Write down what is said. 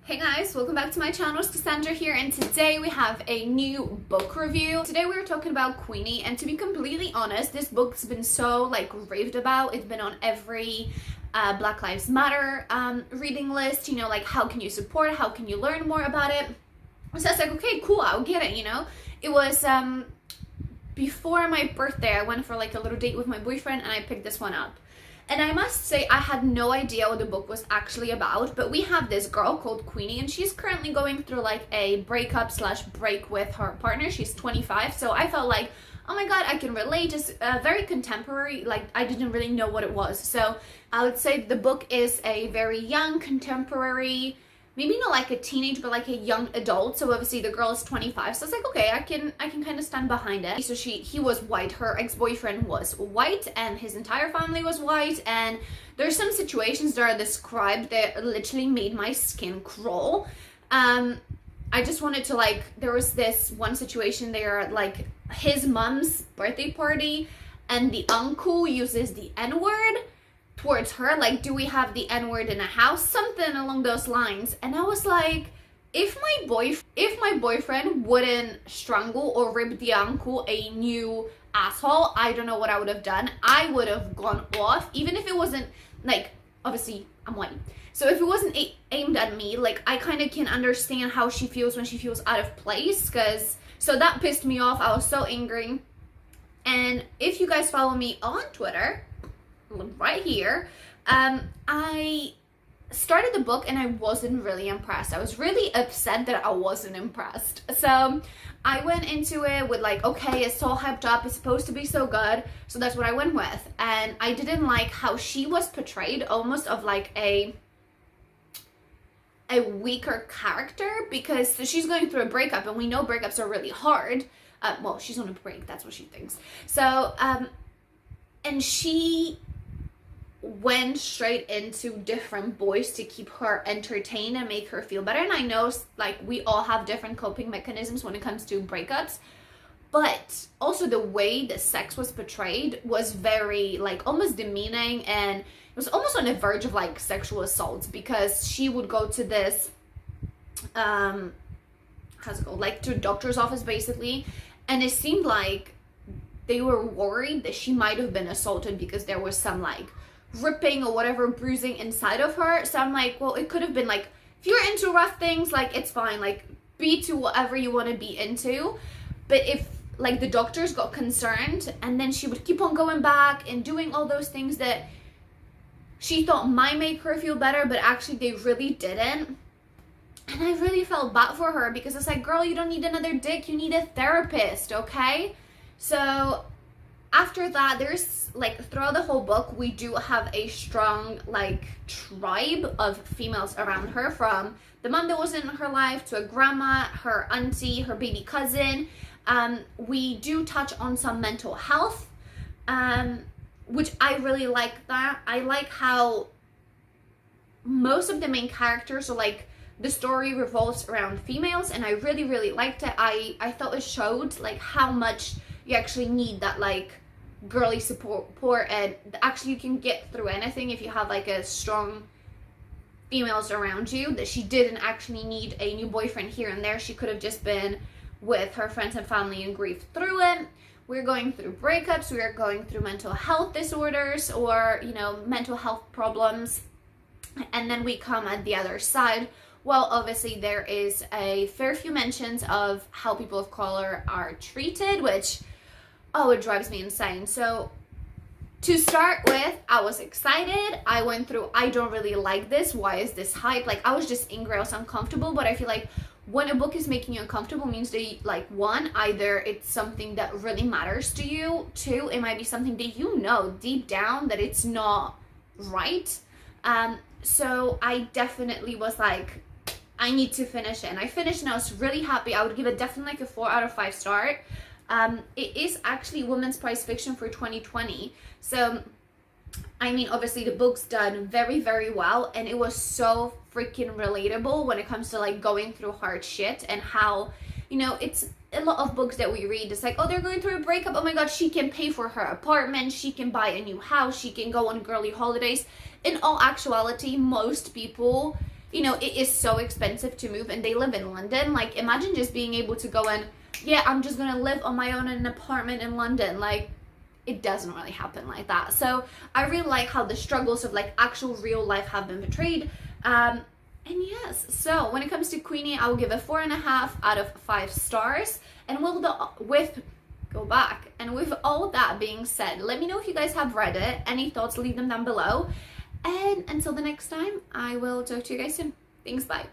Hey guys, welcome back to my channel. It's Cassandra here, and today we have a new book review. Today we're talking about Queenie, and to be completely honest, this book's been so raved about. It's been on every Black Lives Matter reading list, you know, like how can you support it, how can you learn more about it. So I was like, okay, cool, I'll get it, you know. It was before my birthday. I went for like a little date with my boyfriend and I picked this one up. And I must say, I had no idea what the book was actually about, but we have this girl called Queenie, and she's currently going through like a breakup / break with her partner. She's 25, so I felt like, oh my god, I can relate. It's very contemporary. Like, I didn't really know what it was. So I would say the book is a very young, contemporary, maybe not like a teenage, but like a young adult. So obviously the girl is 25. So it's like, okay, I can kind of stand behind it. So he was white. Her ex-boyfriend was white, and his entire family was white. And there's some situations that are described that literally made my skin crawl. I just wanted to there was this one situation there, like his mom's birthday party, and the uncle uses the N-word towards her, like, do we have the N-word in a house, something along those lines. And I was like, if my boyfriend wouldn't strangle or rip the uncle a new asshole, I don't know what I would have done. I would have gone off, even if it wasn't like, obviously I'm white, so if it wasn't aimed at me, like, I kind of can understand how she feels when she feels out of place, so that pissed me off. I was so angry. And if you guys follow me on Twitter, right here, I started the book and I wasn't really impressed. I was really upset that I wasn't impressed. So I went into it with like, okay, it's so hyped up, it's supposed to be so good, so that's what I went with. And I didn't like how she was portrayed, almost of like a weaker character, because she's going through a breakup, and we know breakups are really hard. Well, she's on a break, that's what she thinks. So and she went straight into different boys to keep her entertained and make her feel better. And I know, like, we all have different coping mechanisms when it comes to breakups, but also the way the sex was portrayed was very like almost demeaning, and it was almost on the verge of like sexual assault, because she would go to this how's it called, like to a doctor's office basically, and it seemed like they were worried that she might have been assaulted because there was some like ripping or whatever, bruising inside of her. So I'm like, well, it could have been like, if you're into rough things, like, it's fine, like, be to whatever you want to be into. But if like the doctors got concerned, and then she would keep on going back and doing all those things that she thought might make her feel better, but actually they really didn't. And I really felt bad for her, because it's like, girl, you don't need another dick, you need a therapist, okay? So after that, there's like, throughout the whole book, we do have a strong like tribe of females around her, from the mom that was in her life to a grandma, her auntie, her baby cousin. We do touch on some mental health, which I really like that. I like how most of the main characters are like, the story revolves around females, and I really, really liked it. I thought it showed like how much you actually need that like girly support, and actually you can get through anything if you have like a strong females around you, that she didn't actually need a new boyfriend here and there. She could have just been with her friends and family and grieved through it. We're going through breakups, we're going through mental health disorders, or, you know, mental health problems, and then we come at the other side. Well, obviously there is a fair few mentions of how people of color are treated, which, oh, it drives me insane. So to start with, I was excited. I went through, I don't really like this, why is this hype? Like, I was just angry, I was uncomfortable. But I feel like when a book is making you uncomfortable, means that, like, one, either it's something that really matters to you, two, it might be something that you know deep down that it's not right. So I definitely was like, I need to finish it. And I finished, and I was really happy. I would give it definitely like a 4 out of 5 star. It is actually Women's Prize Fiction for 2020. So, I mean, obviously the book's done very, very well, and it was so freaking relatable when it comes to like going through hard shit, and how, you know, it's a lot of books that we read, it's like, oh, they're going through a breakup, oh my god, she can pay for her apartment, she can buy a new house, she can go on girly holidays. In all actuality, most people you know, it is so expensive to move and they live in London. Like, imagine just being able to go and, yeah, I'm just gonna live on my own in an apartment in London. Like, it doesn't really happen like that. So I really like how the struggles of like actual real life have been portrayed. And yes, so when it comes to Queenie, I will give it 4.5 out of 5 stars. And with all that being said, let me know if you guys have read it. Any thoughts, leave them down below. And until the next time, I will talk to you guys soon. Thanks, bye.